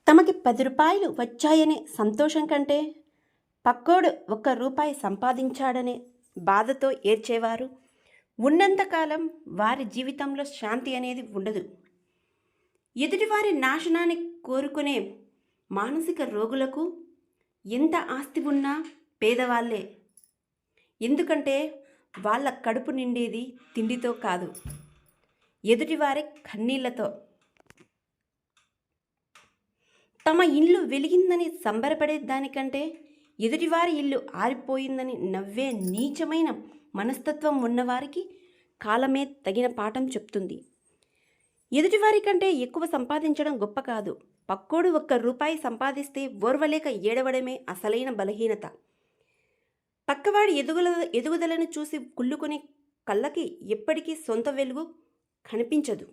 తమకి 10 రూపాయలు వచ్చాయనే సంతోషం కంటే పక్కోడు ఒక్క రూపాయి సంపాదించాడనే బాధతో ఏడ్చేవారు ఉన్నంతకాలం వారి జీవితంలో శాంతి అనేది ఉండదు. ఎదుటివారి నాశనాన్ని కోరుకునే మానసిక రోగులకు ఎంత ఆస్తి ఉన్నా పేదవాళ్ళే. ఎందుకంటే వాళ్ళ కడుపు నిండేది తిండితో కాదు, ఎదుటివారి కన్నీళ్లతో. తమ ఇల్లు వెలిగిందని సంబరపడే దానికంటే ఎదుటివారి ఇల్లు ఆరిపోయిందని నవ్వే నీచమైన మనస్తత్వం ఉన్నవారికి కాలమే తగిన పాఠం చెప్తుంది. ఎదుటివారి కంటే ఎక్కువ సంపాదించడం గొప్ప కాదు. పక్కోడు ఒక్క రూపాయి సంపాదిస్తే ఓర్వలేక ఏడవడమే అసలైన బలహీనత. పక్కవాడి ఎదుగుదలను చూసి కుళ్ళుకునే కళ్ళకి ఎప్పటికీ సొంత వెలుగు కనిపించదు.